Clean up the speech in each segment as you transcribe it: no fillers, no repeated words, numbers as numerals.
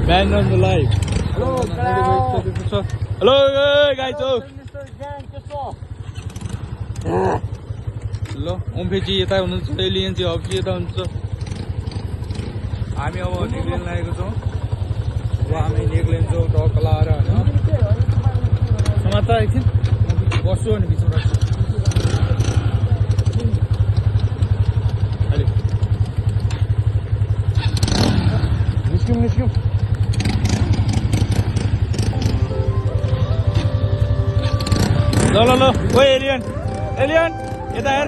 Man on the live. Hello guys. ल ओम्फेजी यता हुनुहुन्छ, एलियन चाहिँ हब्जी यता हुनुहुन्छ। हामी अब निक्लिन लागेको छौँ। अब हामी निक्लिन्छौँ टक्क लाएर होइन। समाचार एकछिन बस्छु अनि बिचमा राख्छु। निस्क्यौँ ल ल ल ओ एलियन यता हेर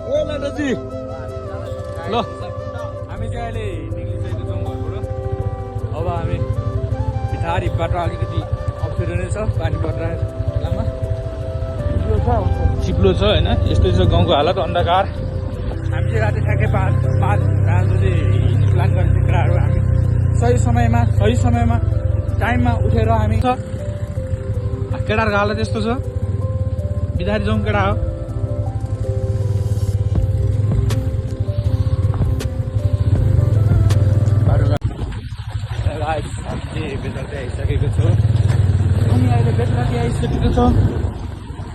ओ लाटाजी। ल हामी चाहिँ अहिले निक्लिसकेको छौँ घरबाट। अब हामी पछाडि बाटो अलिकति अप्ठ्यारो नै छ, पानी पर्दा बेलामा चिप्लो छ होइन। यस्तै छ गाउँको हालत, अन्धकार। हामी चाहिँ राति ठ्याक्कै 5 बजे प्लान गरेको केटाहरू हामी सही समयमा टाइममा उठेर हामी केटाहरूको हालत यस्तो छ। बिदारी जाउँ केटा हो। बेतरती आइसकेको छु। अनि अहिले बेतरती आइसकेको छ।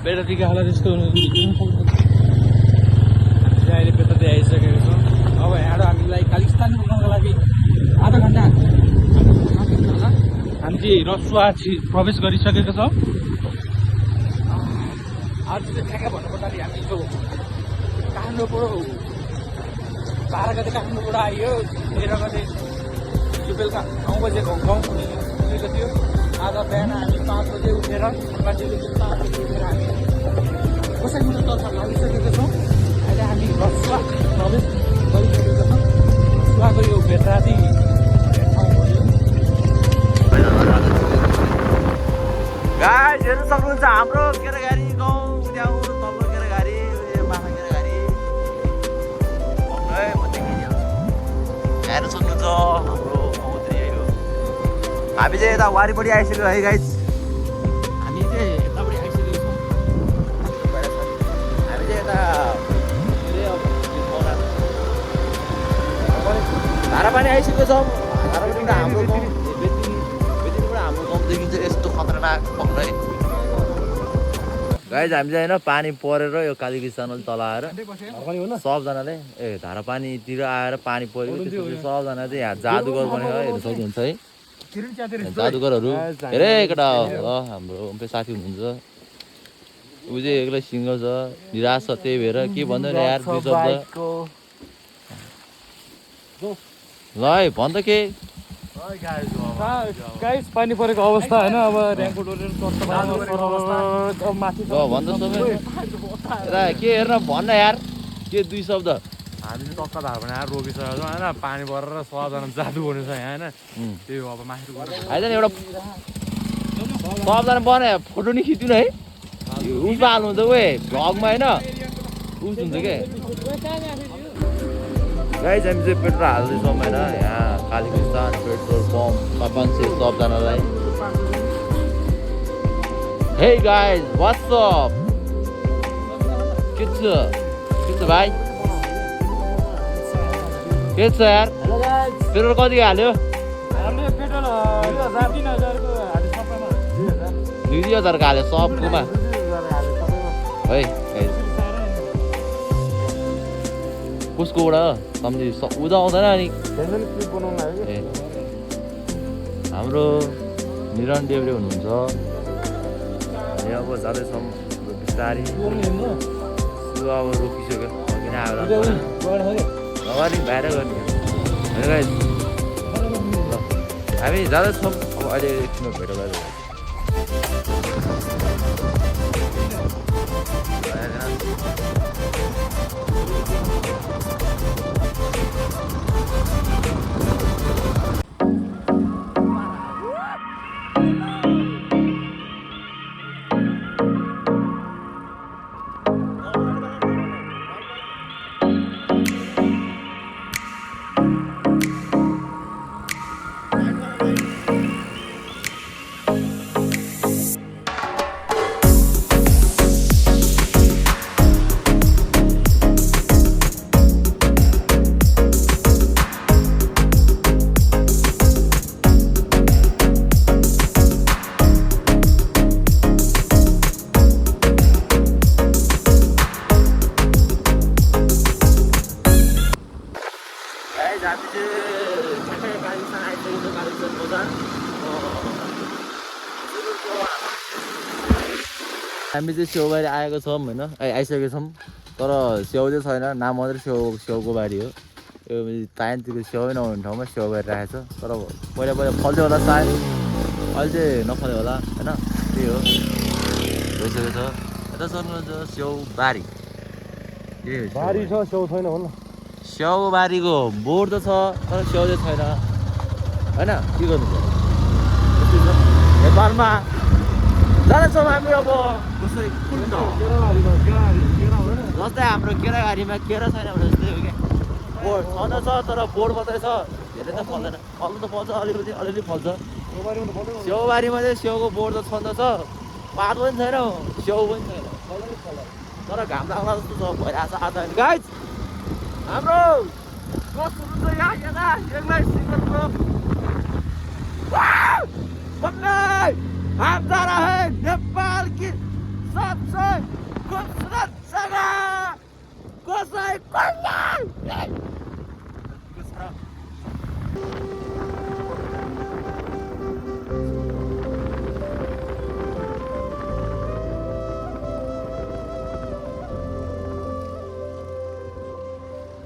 बेतरतीको हालत यस्तो हुनु अहिले बेतरती आइसकेको छ। अब यहाँबाट हामीलाई कालिस्तान पुग्नको लागि आधा घन्टा हामी चाहिँ रसुवा प्रवेश गरिसकेको छौँ। आज चाहिँ ठ्याक्कै भन्नुपर्दाखेरि हामी जो काठमाडौँबाट 12 गते काठमाडौँबाट आइयो, 13 गते बेलुका 9 बजे गाउँ पुगेको थियो। आज बिहान हामी 5 बजे उठेर हामी कसैको तर्फ लागिसकेको छौँ। अहिले हामी रसुवा प्रवेश गरिसकेको छौँ। रसुवाको यो बेतराती ठाउँ हो। गाइस हेर्न सक्नुहुन्छ हाम्रो केरागारी गाउँ उद्याउ तल्लो केरागारी माथा केरागारी हेर्न सक्नुहुन्छ हाम्रो गाउँ चाहिँ हो। हामी चाहिँ यता वारिपट्टि आइसक्यो है गाइस। हामी चाहिँ यतापट्टि आइसकेको छौँ। हामी चाहिँ यता धारापानी आइसकेको छौँ। धारापानी हाम्रो गाउँ बेतिनीबाट हाम्रो गाउँ देखिन्छ यस्तो खतरनाक भक्रै। गाइस हामी चाहिँ होइन पानी परेर यो कालीकृष्ण तल आएर सबजनाले धारापानीतिर आएर पानी परेको त्यसपछि सबजना चाहिँ यहाँ जादुगर बनेर हेर्नु सक्नुहुन्छ है। जादुगरहरू धेरै केटा हो। हाम्रो उम्पे साथी हुनुहुन्छ, ऊ चाहिँ एक्लै सिङ्गल छ, निराश छ। त्यही भएर के भन्दैन यार दुई शब्द ल है भन्छ के। गाइस पानी परेको अवस्था होइन। अब ऱ्याङ्को डोरेर माथि भन्छ के हेर्न भन्न यार के दुई शब्द। हामी चाहिँ टक्क धार बनाएर रोकिसकेको छौँ होइन। पानी परेर सबजना जादु गर्नु छ यहाँ होइन। त्यही हो अब माथि होइन एउटा सबजना बनायो फोटो नि खिच्नु है। उसमा हाल्नुहुन्छ उयो भ्लगमा होइन उस हुन्छ के। गाइस हामी चाहिँ पेट्रोल हाल्दैछौँ होइन। यहाँ कालीकृष्ण पेट्रोल पम्पमा मान्छे सबजनालाई हे गाइस व्हाट्स अप के छ भाइ के छ यार। पेट्रोल कति हाल्यो? 2,000 को हाल्यो सबकोमा है। कसकोबाट सम्झि उदा आउँदैन नि। ए हाम्रो निरन देब्रे हुनुहुन्छ। अब जाँदैछौँ बिस्तारी। अब रोकिसक्यो किन आएर अगाडि बाहिर गर्ने हामी जाँदैछौँ। अब अहिले एकछिनमा भेटो भएर हामी चाहिँ स्याउबारी आएको छौँ होइन आइसकेको छौँ तर स्याउ चाहिँ छैन नाम मात्रै स्याउको बारी हो यो ताइनतिरको स्याउ नहुने ठाउँमा स्याउबारी राखेको छ तर पहिला फल्थ्यो होला सायद अहिले चाहिँ नफल्यो होला होइन त्यही हो भइसकेको छ यता सर्नुहुन्छ स्याउबारी बारी छ स्याउ छैन भन्नु स्याउबारीको बोर्ड त छ तर स्याउ चाहिँ छैन होइन के गर्नु छ नेपालमा जाँदैछौँ हामी अब कसरी जस्तै हाम्रो केराबारीमा केरा छैन भने जस्तै हो क्या बोर्ड छन छ तर बोर्ड मात्रै छ धेरै त फल्दैन फल्नु त फल्छ अलिअलि फल्छ स्याउबारीमा चाहिँ स्याउको बोर्ड त छन छ पात पनि छैन स्याउ पनि छैन तर घाम लाग्ला जस्तो छ भइरहेको छ आज गाइज हाम्रो कस्तो हुन्छ यहाँ यता एकलाई सिङ्गलको हम जा रहे हैं नेपाल की सबसे खूबसूरत जगह गोसाईकोंडा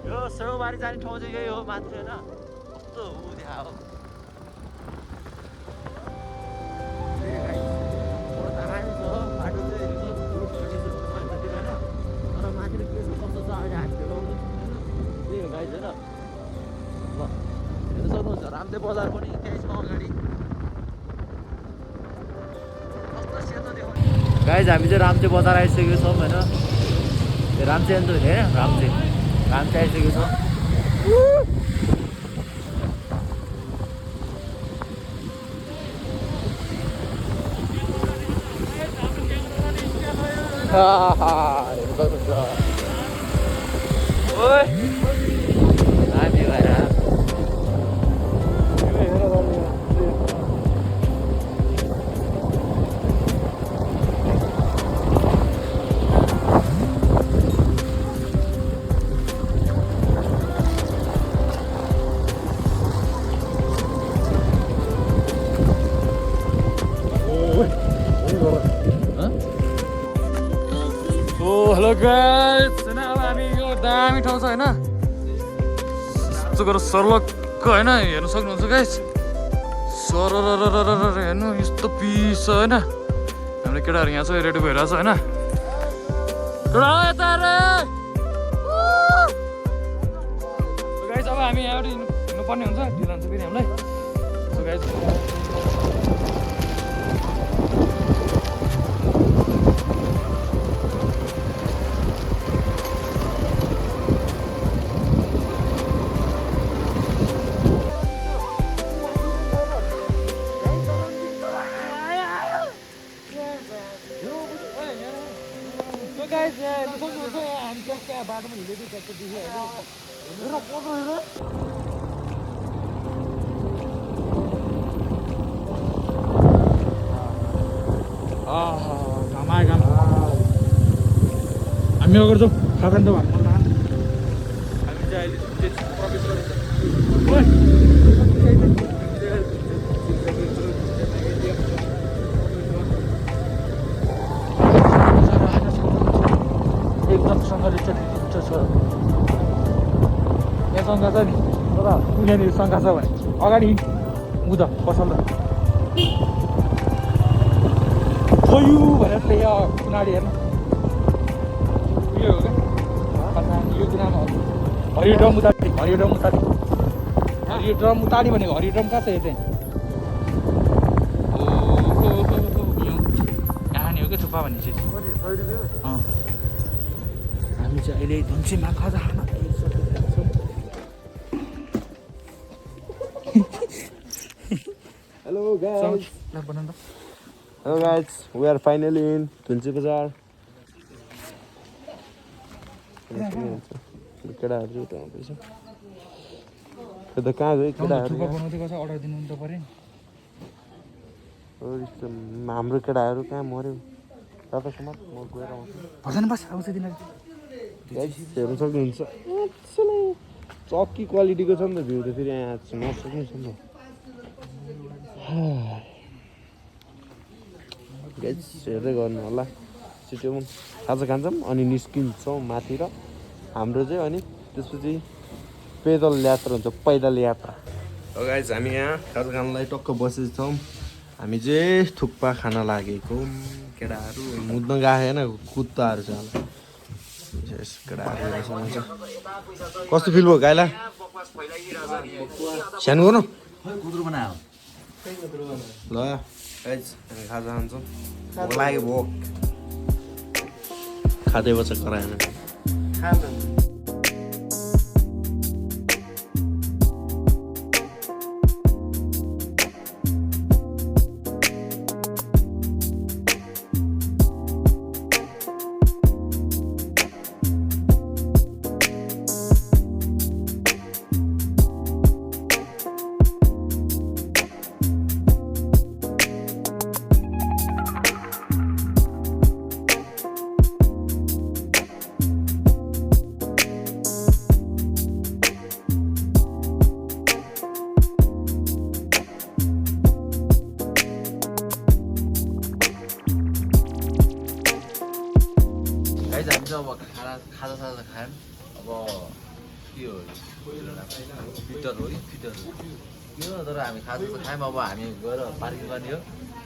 यो स्याउबारी जाने ठाउँ चाहिँ यही हो माथि होइन कस्तो ऊ त्यहाँ हो रामदेव बजार पनि त्यही छ अगाडि गाइज हामी चाहिँ रामदेव बजार आइसकेको छौँ होइन रामचेन त होइन रामचे आइसकेको छौँ हामी भएर हेलो गाइस होइन अब हामी यो दामी ठाउँ छ होइन यस्तो गरेर सर्लक्क होइन हेर्नु सक्नुहुन्छ गाइस सर हेर्नु यस्तो पिस छ होइन हाम्रो केटाहरू यहाँ छ रेडी भइरहेछ होइन गाइस अब हामी यहाँबाट हिँड्नुपर्ने हुन्छ ढिलो हुन्छ फेरि हामीलाई सो गाइस बाटोमा हिँडेको ट्याक्टर देखियो हामी अगाडि जाउँ खाखान त हामी चाहिँ अहिले प्रवेश गर्छ एकदम सँगले छ यहाँ शङ्का छ नि तर यहाँनिर शङ्का छ भने अगाडि उता पसल खोयु भनेर त यहाँ कुनाडी हेर्नु उयो हो क्या यो कुनामा हरियो ड्रम उतारी हरियो ड्रम उतारी भनेको हरियो ड्रम कहाँ छ यो चाहिँ कहाँनिर हो क्या थुक्पा भन्ने चिज हामी चाहिँ अहिले धुम्सीमा खाजा खान आइसकेका छौँ Hello guys, we are finally in Tulsi Bazaar. केटाहरू चाहिँ उता आउँदैछ त्यो त कहाँ गयो केटाहरू बनाउँदै गर्छ अर्डर दिनु त पर्यो हाम्रो केटाहरू कहाँ मऱ्यो तपाईँसम्म म गएर आउँछु भर्दैन बस आउँछ दिन हेर्नु सक्नुहुन्छ चक्की क्वालिटीको छ नि त भ्यू त फेरि यहाँ नसक्नु छ नि त हेर्दै गर्नु होला छिटो खाजा खान्छौँ अनि निस्किन्छौँ माथि र हाम्रो चाहिँ अनि त्यसपछि पैदल यात्रा हुन्छ पैदल यात्रा हो गाइस हामी यहाँ खाजा खानलाई टक्क बसेछौँ हामी चाहिँ थुक्पा खान लागेको केटाहरू मुद्न गएन कुत्ताहरू छ केटाहरू कस्तो फिल भयो गाइला सानो गर्नु कुद्रो बनायो ल गाइस हामी खाजा खान्छौँ भोक लाग्यो भोक खाँदै बस्छ कराएन गाइस हामी चाहिँ अब खाजा खायौँ अब के हो फिटर हो कि फिटर हो तर हामी खाजा त खायौँ अब हामी गएर पार्किङ गर्ने हो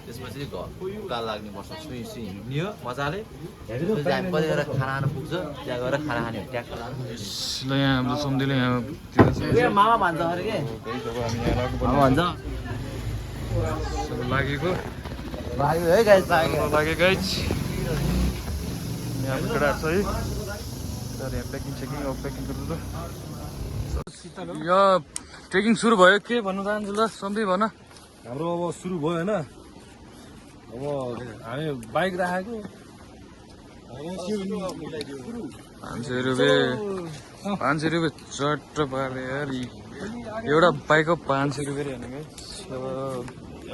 त्यसपछि उकालो लाग्ने पर्छ सुई हिँड्ने हो मजाले त्यसपछि हामी कतिखेर खाना खानु पुग्छ त्यहाँ गएर खाना खाने हो ट्याक्क ल यहाँ हाम्रो सम्धिले यहाँ मामा भन्छ अरे के मामा भन्छ लागेको लाग्यो है गाइस लाग्यो गाइस यहाँ केटाहरू छ है सर यहाँ प्याकिङ सेकिङ अब प्याकिङ गर्नु यो ट्रेकिङ सुरु भयो के भन्नु चाहन्छु ल सम्झै भन हाम्रो अब सुरु भयो होइन अब हामी बाइक राखेको 500 रुपियाँ चट्ट पार्यो यार एउटा बाइकको 500 रुपियाँ हेर्नु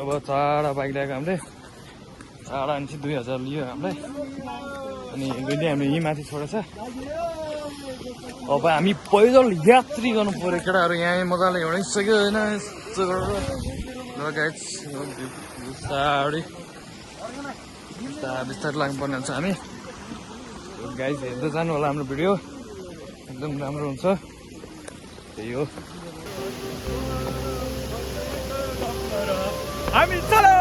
अब चारवटा बाइक ल्याएको हामीले चारवटा अनि चाहिँ 2000 लियो हामीलाई अनि गइले हामीले यहीँ माथि छोडेछ अब हामी पैदल यात्री गर्नु पर्यो केटाहरू यहाँ मजाले हिँडिसक्यो होइन यस्तो गरेर गाइस बिस्तारै लाग्नुपर्ने हुन्छ हामी गाइस हेर्दै जानु होला हाम्रो भिडियो एकदम राम्रो हुन्छ त्यही हो हामी चलो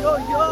यो यो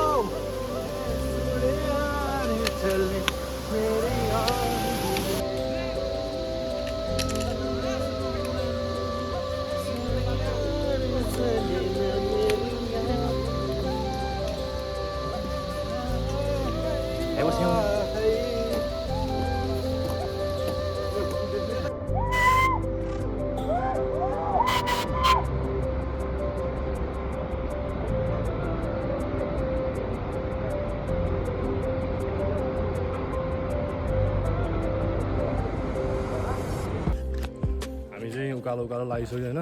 उकालो उकालो लागिसक्यो होइन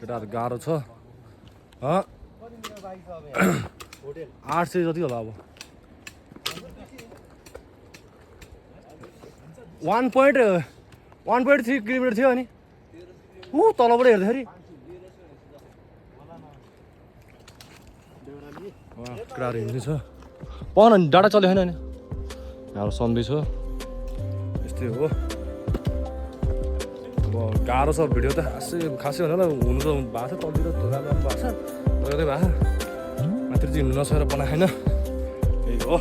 केटाहरू गाह्रो छ 800 जति होला अब 1.3 किलोमिटर थियो अनि तलबाट हेर्दाखेरि केटाहरू हिँड्ने छ पन डाटा चल्यो होइन नि हाम्रो सन्धि छ यस्तै हो अब गाह्रो छ भिडियो त खासै होला हुनु त भएको छ तलतिर धोका जानु भएको छ गर्दै भएको माथि चाहिँ हिँड्नु नसकेर बनाएन यही हो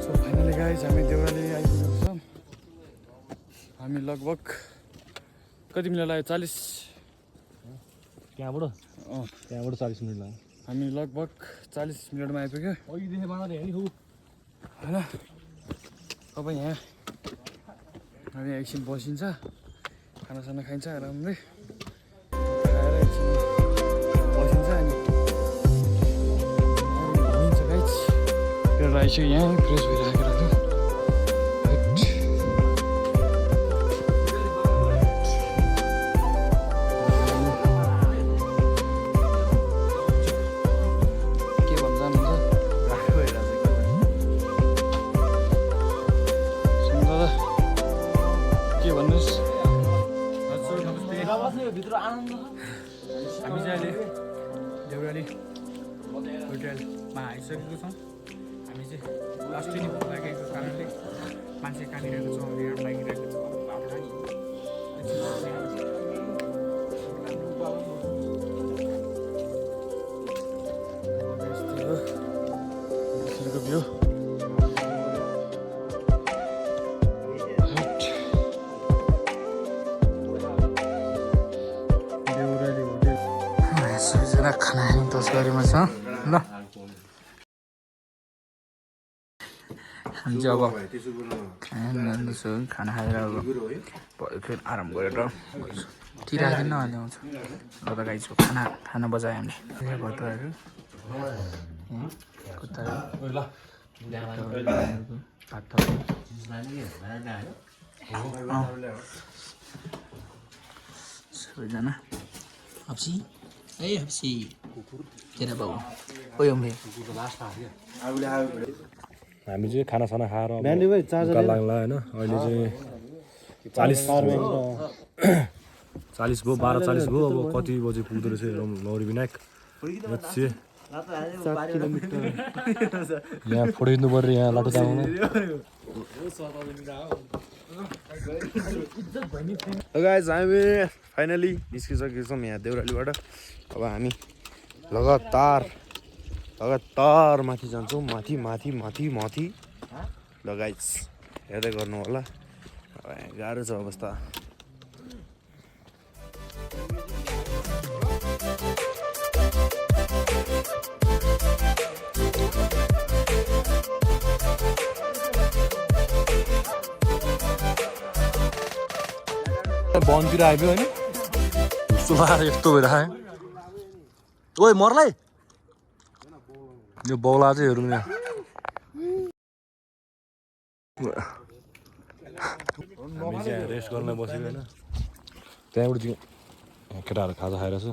सो फाइनली गाइस हामी देउराली आइपुगेको छौँ हामी लगभग कति मिनट लाग्यो 40 त्यहाँबाट 40 मिनट लाग्यो हामी लगभग 40 मिनटमा आइपुग्यो होइन अब यहाँ हामी एकछिन बसिन्छ खानासाना खाइन्छ आरामले खाएर एकछिन बसिन्छ अनि घुमिन्छ गाइस फेरि आइसक्यो यहाँ फ्रेस भइरहेको राख्नु के भन्छ जानुहुन्छ के भन्नुहोस् भित्र आनन्द हामी चाहिँ अहिले देउराली होटेलमा आइसकेको छौँ। हामी चाहिँ लास्ट दिन लागेको कारणले मान्छे काटिरहेको छौँ, भिड लागिरहेको छ। भ्यू सबैजना खाना खाने तस्करीमा छ ल। हामी चाहिँ अब खाना जाँदैछौँ। खाना खाएर अब भर्खर आराम गरेर तिरादिन ल्याउँछ ल त गाइजको खाना बजायो हामीले भतुवाहरू सबैजना हप्सी ए हप्सी तेरा बाउ ओ यम्बे हामी चाहिँ खानासाना खाएर लाग्ला होइन। अहिले चाहिँ 40 भयो 12:40 भयो। अब कति बजी पुग्दो रहेछ हेरौँ। लौरी विनायक यहाँ फोडिनु पर्यो यहाँ लाटो तामामा। गाइस हामी फाइनली निस्किसकेको छौँ यहाँ देउरालीबाट। अब हामी लगातार माथि जान्छौँ, माथि ल गाइस हेर्दै गर्नु होला। गाह्रो छ अवस्था। वनतिर आइपुग्यो होइन। यस्तो भएर यस्तो भइरहेको ओइ मर्लाई यो बौला चाहिँ हेरौँ यहाँ। हामी चाहिँ रेस्ट गर्न बसेको होइन। त्यहाँबाट चाहिँ केटाहरू खाजा खाइरहेछ।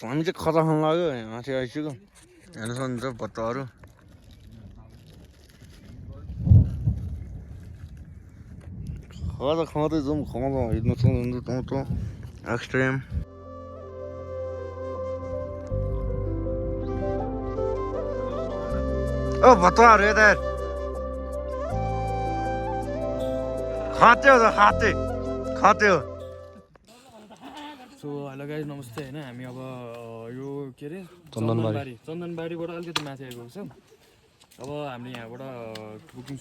हामी चाहिँ खजा खानु लाग्यो माथि आइसक्यो। हेर्नुहोस् नि भत्ताहरू खजा खाँदै जाउँ। खजा हिँड्नु त एक्सट्रिम ओ भत्ताहरू यता खात्यो सो हेलो गाइज नमस्ते होइन। हामी अब यो के अरे चन्दनबारी चन्दनबारीबाट अलिकति माथि आइगएको छौँ। अब हामीले यहाँबाट बुकिङ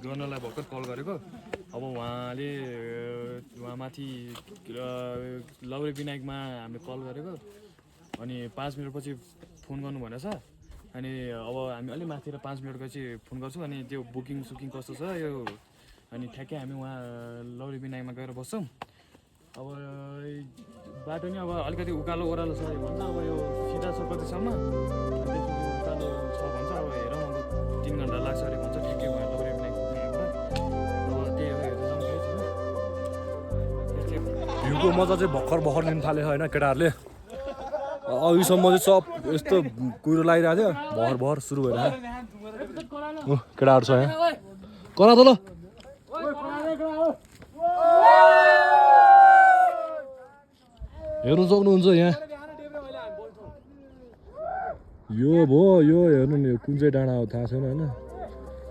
गर्नलाई भर्खर कल गरेको। अब उहाँ माथि लौरी विनायकमा हामीले कल गरेको अनि 5 मिनटपछि फोन गर्नु भनेछ। अनि अब हामी अलिक माथि 5 मिनटपछि फोन गर्छौँ। अनि त्यो बुकिङ कस्तो छ यो अनि ठ्याक्कै हामी उहाँ लौरी विनायकमा गएर बस्छौँ। अब बाटो नि अब अलिकति उकालो ओह्रालो छ भन्छ। अब यो सिधा छ कतिसम्म उकालो छ भन्छ। अब हेरौँ अब 3 घन्टा लाग्छ अरे भन्छ। ठिकै भयो लौरी विनायक पुग्नेबाट। अब त्यही हो हेर्दैछौँ भ्यूको मजा चाहिँ भर्खर लिनु थाल्यो होइन केटाहरूले। अघिसम्म चाहिँ सब यस्तो कुरो लागिरहेको थियो। भर सुरु भइरहेको केटाहरू छ यहाँ। करा त ल हेर्नु सक्नुहुन्छ यहाँ। यो हेर्नु नि कुन चाहिँ डाँडा हो थाहा छैन होइन।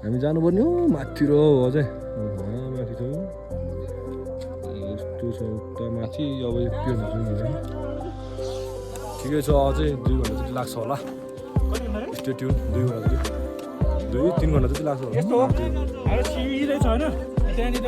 हामी जानुपर्ने हो माथि र अझै माथि छ यस्तो छ उता माथि। अब के हुन्छ ठिकै छ। अझै 2 घन्टा जति लाग्छ होला। स्टे ट्युन 2 घन्टा जति 2-3 घन्टा जति लाग्छ होला। यस्तो हो हाम्रो सिँढी छ होइन त्यहाँनिर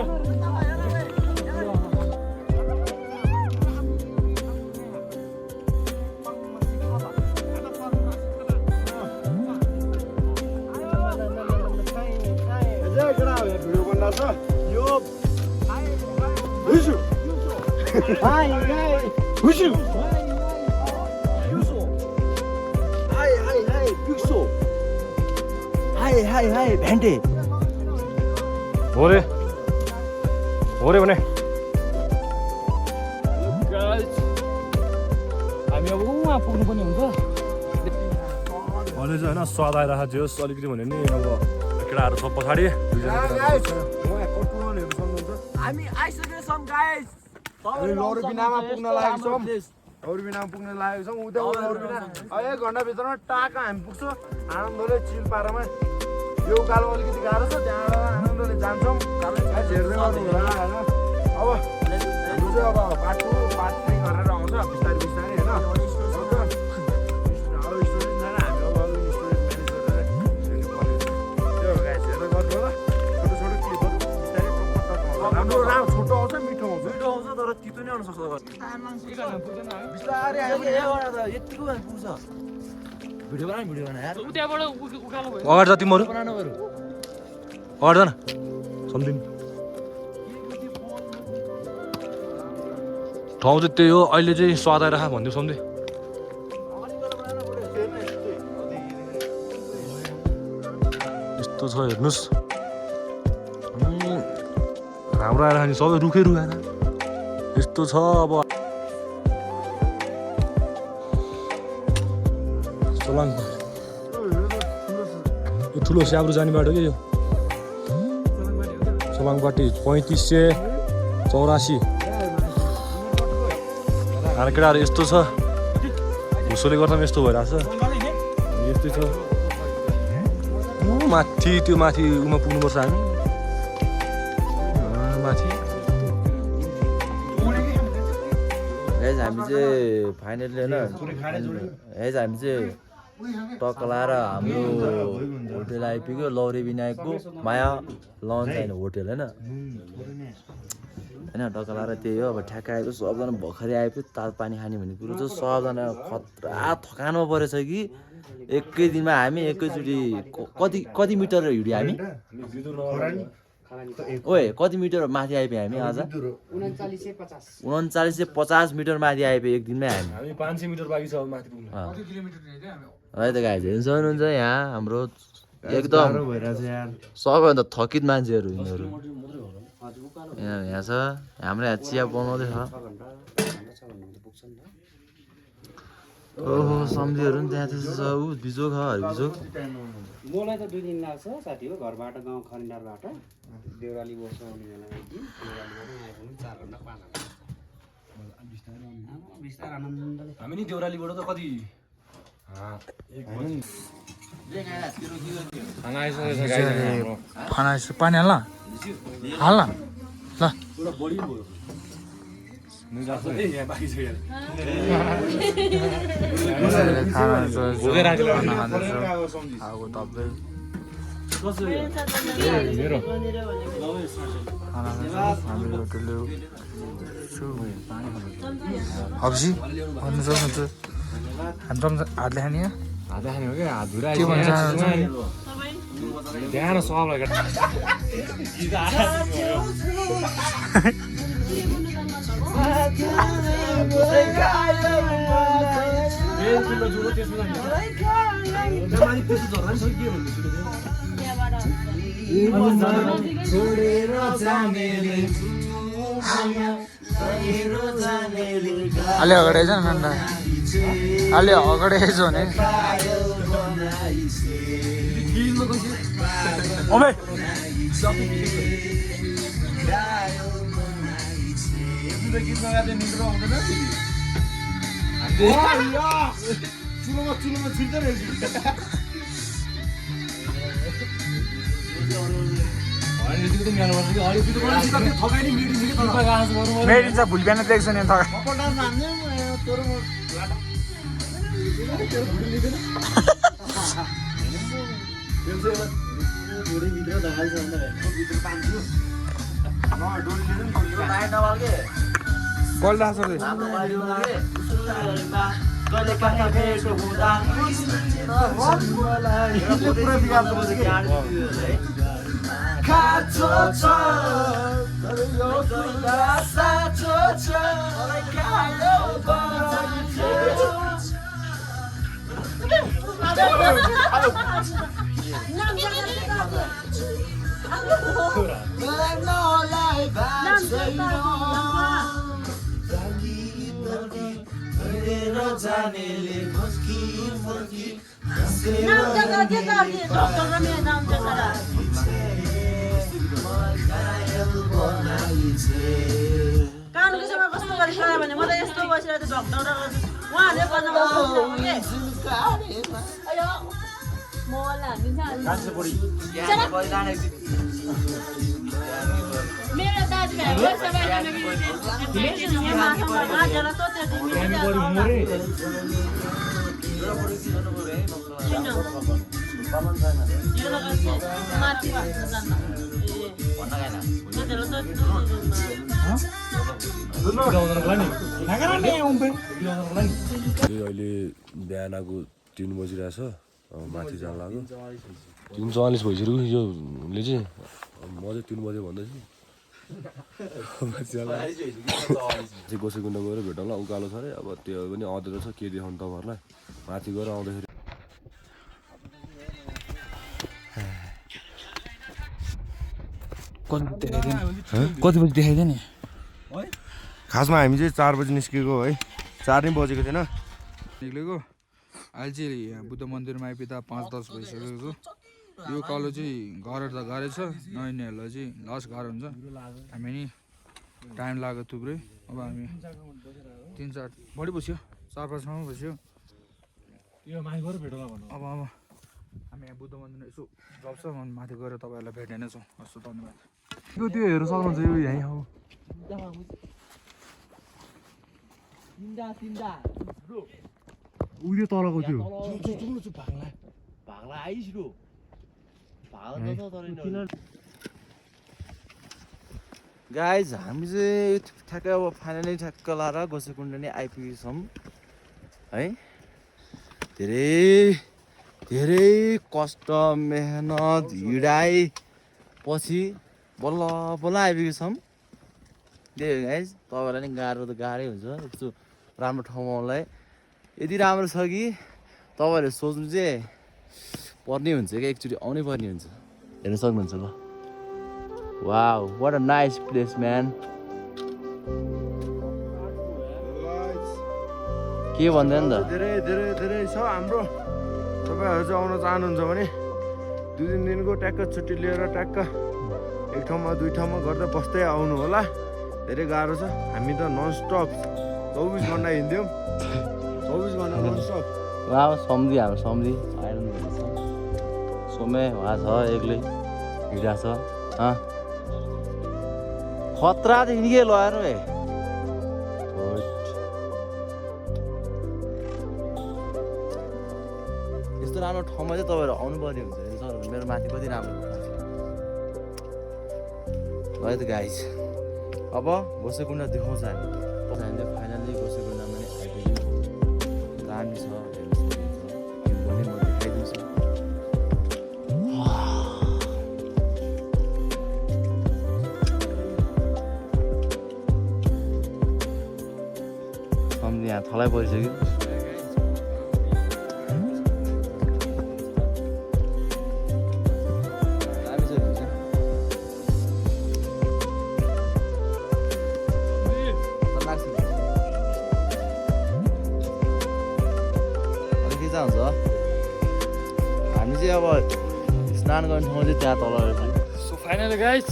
हाई भेन्टे हो रे भने हामी अब उहाँ पुग्नु पनि हुन्छ। अहिले चाहिँ होइन स्वाद आइरहेको थियो अलिकति भन्यो नि। अब केटाहरू सब पछाडि 2 जना हामी आइसकेका छौँ गाइस लौरीबिनामा पुग्न लागेको छौँ लौरीबिनामा पुग्न लागेको छौँ उता लौरीबिना 1 घन्टाभित्रमा टाका हामी पुग्छौँ आनन्दले चिलपारामा यो उकालो अलिकति गाह्रो छ त्यहाँबाट आनन्दले जान्छौँ हेर्दै गर्नु होला होइन अब हाम्रो चाहिँ अब पार्ट 2 पार्ट 3 गरेर आउँछ बिस्तारै बिस्तारै होइन अब स्टुडेन्ट छैन हामी अब स्टुडेन्ट म्यानेज गरेर गाइस हेर्दै गर्नु होला छोटो छोटो क्लिपहरू बिस्तारै राम्रो राम्रो छोटो आउँछ मिठो आउँछ तर तितो नै आउन सक्छ बिस्तारै आयो यतिको पुग्छ भिडियो बना यार उताबाट उकालो भयो अगाडि जा तिमीहरू बनाउनु बरु अगाडि जा न सम्झिनु ठाउँ चाहिँ त्यही हो अहिले चाहिँ स्वाद आइरह भनिदियो सम्झे यस्तो छ हेर्नुहोस् राम्रो आएर नि सबै रुखै रुखाएर यस्तो छ अब यो ठुलो स्याब्रो जाने बाटो के यो सोलाङपाटी 3584 केटाहरू यस्तो छ भुसोले गर्दा पनि यस्तो भइरहेछ यस्तै छ माथि त्यो माथि उमा पुग्नुपर्छ हामी माथि हामी चाहिँ फाइनली होइन हामी चाहिँ टक्क लाएर हाम्रो होटेल आइपुग्यो लौरी विनायकको माया लन्च होइन होटेल होइन टक्क लाएर त्यही हो अब ठ्याक्क आएको सबजना भर्खरै आएपछि तातो पानी खाने भन्ने कुरो चाहिँ सबजना खतरा थकानमा परेछ कि एकै दिनमा हामी एकैचोटि कति मिटर हिँड्यो हामी ओए कति मिटर माथि आइपुग्यो हामी आज 3950 मिटर माथि आइपुग्यो एक दिनमै हामी 500 मिटर बाँकी छ माथि पुग्न है त गाइज हुनुहुन्छ यहाँ हाम्रो एकदम सबैभन्दा थकित मान्छेहरू यिनीहरू यहाँ छ हाम्रो यहाँ चिया बनाउँदैछ ओहो सम्झीहरू पनि त्यहाँ त्यसो छ ऊ बिजोग हरिबिजोग मलाई त 2 दिन लाग्छ साथी हो घरबाट गाउँ खरिन्डारबाट देउराली बस्नु आउने बेला देउरालीबाट आइपुग्नु 4 घण्टा 5 बिस्तार आनन्दले हामी नि देउरालीबाट त कति खाना आइसकेको छ खाना पानी हाल्न हाल्न ल हप्सी भन्नु सक्नुहुन्छ हातले खाने हात खाने हो क्या हात धुरा के भन्छ त्यहाँ सबलाई अलि अगाडि आइज न अलि अगाडि आइज भने मेरी चाहिँ भुल बिहान देख्छ नि नाम कानको समय कस्तो गरिसक्यो भने म त यस्तो बसिरहेको ढक्ढक उहाँहरूले गर्न मेरो दाजुभाइ अहिले बिहानको 3 बजिरहेछ माथि जान लाग्यो 3:44 भइसक्यो योले चाहिँ म चाहिँ 3 बजे भन्दैछु गोसेकुण्ड गएर भेटौँला उकालो छ अरे अब त्यो पनि अँधेरो छ के देखाउनु तपाईँहरूलाई माथि गएर आउँदाखेरि कति बजी देखाइदियो नि खासमा हामी चाहिँ 4 बजी निस्केको है 4 नै बजेको थिएन निक्लेको अहिले चाहिँ यहाँ बुद्ध मन्दिरमा आइपुग्दा 5:10 भइसकेको छ यो कालो चाहिँ घर त घरै छ नैनीहरूलाई चाहिँ लास्ट घर हुन्छ हामी नि टाइम लाग्यो थुप्रै अब हामी 3-4 बढी बस्यो 4-5 बस्यो अब हामी यहाँ बुद्ध मन्दिरमा यसो जप्छ माथि गएर तपाईँहरूलाई भेट्ने नै छौँ हस् धन्यवाद त्यो हेर्नु सक्नुहुन्छ यो यहीँ हो उयो तलको त्यो भाग्ला आइसिरो गाइज हामी चाहिँ ठ्याक्कै अब फाइनली ठ्याक्क लाएर गोसेकुण्ड नै आइपुगेछौँ है धेरै कष्ट मेहनत हिँडाइ पछि बल्ल बल्ल आइपुगेछौँ त्यही हो गाइज तपाईँलाई नि गाह्रो त गाह्रै हुन्छ यस्तो राम्रो ठाउँलाई यति राम्रो छ कि तपाईँहरूले सोच्नु चाहिँ पर्ने हुन्छ क्या एकचोटि आउनै पर्ने हुन्छ हेर्न सक्नुहुन्छ ल wow what a nice place man के भन्दैन त धेरै छ हाम्रो तपाईँहरू चाहिँ आउन चाहनुहुन्छ भने 2-3 दिनको ट्याक्क छुट्टी लिएर ट्याक्क एक ठाउँमा 2 ठाउँमा गर्दै बस्दै आउनु होला धेरै गाह्रो छ हामी त ननस्टप 24 घन्टा हिँड्थ्यौँ 24 घन्टा ननस्टप वाह सम्झी हाम्रो सम्झी आइरहनु सोमे भए छ एक्लै हिँडा छ खतरादेखि के लगाएर है यस्तो राम्रो ठाउँमा चाहिँ तपाईँहरू आउनुपर्ने हुन्छ सर मेरो माथि कति राम्रो है त गाइज अब गोसेकुण्ड देखाउँछ हामीले फाइनल्ली गोसेकुण्डमा नै आइपुग्यौँ दामी छ भने म देखाइदिन्छु सम्झి यहाँ थलाइ परिसक्यो हुन्छ हामी चाहिँ अब स्नान गर्ने ठाउँ चाहिँ त्यहाँ तल रहेछ सो फाइनली गाइज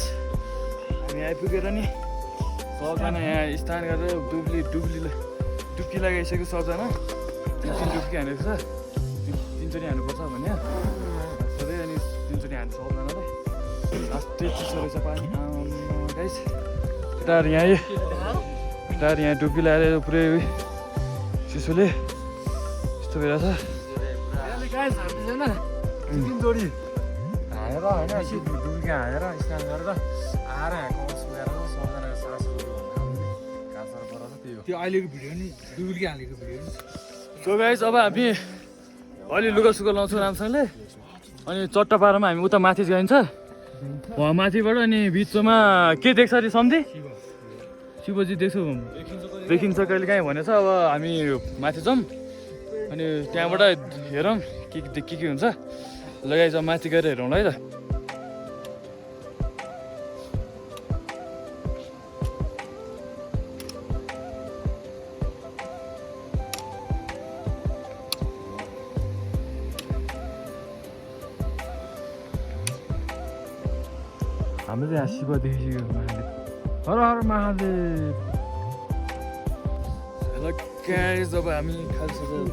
हामी आइपुगेर नि सबजना यहाँ स्नान गरेर डुब्की लगाइसक्यो सबजना 3 डुब्की हानेको छ 3 चोटि हान्नुपर्छ भने सधैँ अनि 3 चोटि हान्छ सबजनालाई लास्टै चिसो रहेछ पानी गाइज केटाहरू यहाँ डुब्की लगाएर पुरै चिसोले यस्तो भइरहेछ गाइज हामी छैन 3 जोडी हानेर होइन डुब्की हानेर स्नान गरेर आएर यहाँको सुकेर सबजनाको सास काँचर परेर त्यही हो त्यो अहिलेको भिडियो नि डुब्की हालेको भिडियो नि सो गाइज अब हामी अलि लुगा सुगा लाउँछौँ राम्रोसँगले अनि चट्टा पारामा हामी उता माथि गइन्छ माथिबाट अनि बिचमा के देख्छ अरे सम्झि शिवजी देख्छु देखिन्छ कहिले काहीँ भनेछ अब हामी माथि जाउँ अनि त्यहाँबाट हेरौँ के हुन्छ लगाइज माथि गएर हेरौँ है त हाम्रो चाहिँ यहाँ शिव देखिसक्यो हर हर महादेव। हेलो गाइस, अब हामी खाइसक्यौँ।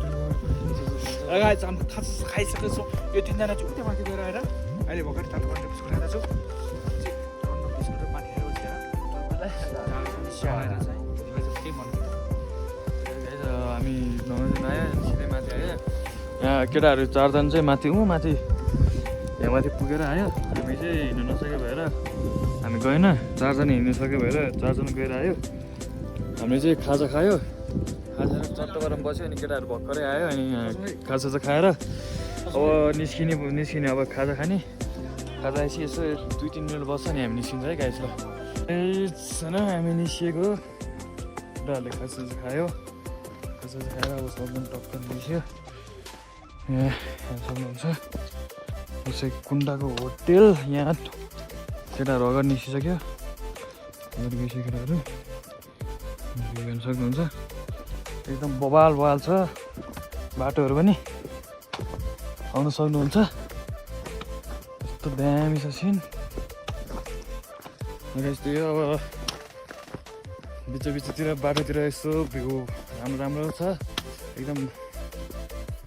गाइस हामी खाइसकेको छौँ। यो तिनजना चाहिँ उता माथि गएर आएर अहिले भर्खर तातो पानी बिस्कुट खाएर छु। बिस्कुट र पानी खाएर बसेर हामी नौजना आयो, सिधै माथि आयो। यहाँ केटाहरू 4 जना चाहिँ माथि माथि यहाँ माथि पुगेर आयो। हामी चाहिँ हिँड्न नसके भएर हामी गएन। 4 जना हिँड्न सके भएर 4 जना गएर आयो। हामीले चाहिँ खाजा खायो। खाजा चट्ट गरम बस्यो। अनि केटाहरू भर्खरै आयो। अनि खाजा चाहिँ खाएर अब निस्किने अब खाजा खाने। खाजा आएपछि यसो 2-3 मिनट बस्छ अनि हामी निस्किन्छ है गाइस। छैन हामी निस्किएको। केटाहरूले खाजा खायो। खाजा खाएर अब सबजना टक्क निस्क्यो। यहाँ सक्नुहुन्छ यसै कुण्डाको होटेल। यहाँ केटाहरू अगाडि निस्किसक्यो। अगाडि गइसक्यो केटाहरू। हेर्न सक्नुहुन्छ एकदम बवाल छ बाटोहरू पनि। आउन सक्नुहुन्छ। यस्तो दामी छ सिन। यस्तो यो अब बिचतिर बाटोतिर यसो भ्यू राम्रो छ एकदम।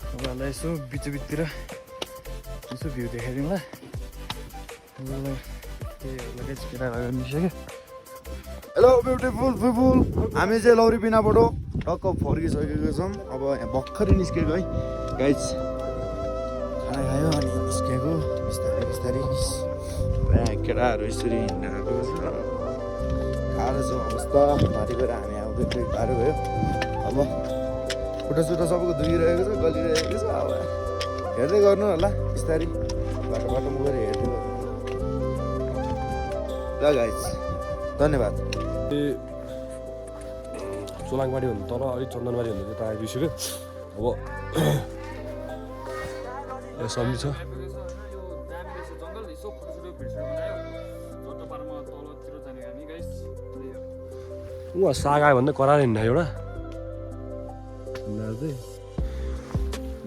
तपाईँहरूलाई यसो बिचतिर यसो भ्यू देखाइदिउँला। केटाहरू निस्क्यो। हेलो ब्युटिफुल पिपुल, हामी चाहिँ लौरी बिनाबाट टक्क फर्किसकेको छौँ। अब यहाँ भर्खरै निस्केको है गाइस। खाना खायो अनि निस्केको बिस्तारै बिस्तारै। केटाहरू यसरी हिँड्न आएको छ। गाह्रो छ अवस्था। माथि गएर हामी आउँदै गाह्रो भयो। अब खुट्टा सुट्टा सबैको दुखिरहेको छ, गलिरहेको छ। अब हेर्दै गर्नु होला बिस्तारै बाटोमा गएर हेर्दै गर्नु ल गाइस। धन्यवाद। चोलाङबारी भन्दा तल अलिक चन्दनबारी भन्दा त्यता आइपुगिसक्यो। अब यहाँ सब्जी छ। उहाँ साग आयो भन्दा कराएर हिँड्दा एउटा चाहिँ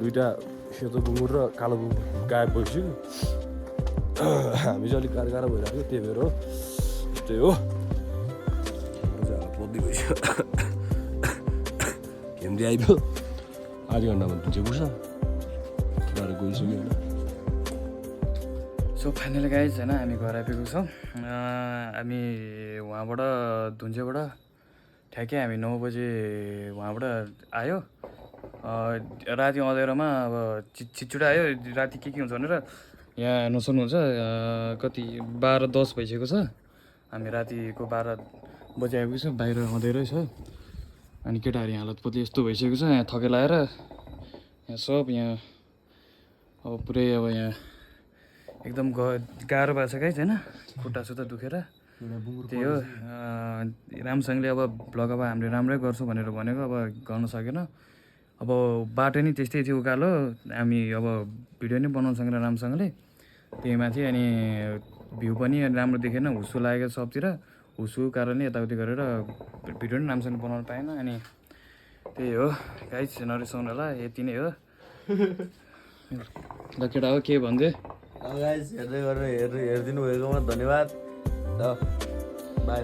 दुइटा सेतो बुङ्गुर र कालो बुङ्गुर गायब भइसक्यो। हामी चाहिँ अलिक गाह्रो भइरहेको त्यही भएर हो। त्यही हो बद्ली भइसक्यो। हेम्दी आइपुग्यो। आधी घन्टामा चाहिँ पुग्छ। केटाहरू गइसक्यो होइन। सो फाइनली गाइज होइन हामी घर आइपुगेको छौँ। हामी वहाँबाट धुन्चेबाट ठ्याक्कै हामी 9 बजे वहाँबाट आयो। राति अँधेरोमा अब छिटछिटो आयो। राति के हुन्छ भनेर यहाँ हेर्नु सक्नुहुन्छ कति 12-10 भइसकेको छ। हामी रातिको 12 बजे आइपुगेको छ। बाहिर अँधेरै छ। अनि केटाहरू हालत पत्ली यस्तो भइसकेको छ। यहाँ थके लगाएर यहाँ सब यहाँ अब पुरै अब यहाँ एकदम गाह्रो भएको छ गाइस होइन। खुट्टा सुट्टा दुखेर त्यही हो। राम्रोसँगले अब भ्लग अब हामीले राम्रै गर्छौँ भनेर भनेको अब गर्न सकेन। अब बाटो नि त्यस्तै थियो उकालो। हामी अब भिडियो नै बनाउन सकेन राम्रोसँगले त्यही माथि। अनि भ्यू पनि राम्रो देखेन। हुस्सो लागेको सबतिर। हुस्सुको कारणले यताउति गरेर भिडियो पनि राम्रोसँग बनाउन पाएन। अनि त्यही हो गाइस। नरिसाउनु होला यति नै हो। ल केटा हो के भन्दै गाइस हेर्दै गरेर हेरिदिनु भएकोमा धन्यवाद ल बाई।